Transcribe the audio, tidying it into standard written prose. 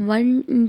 1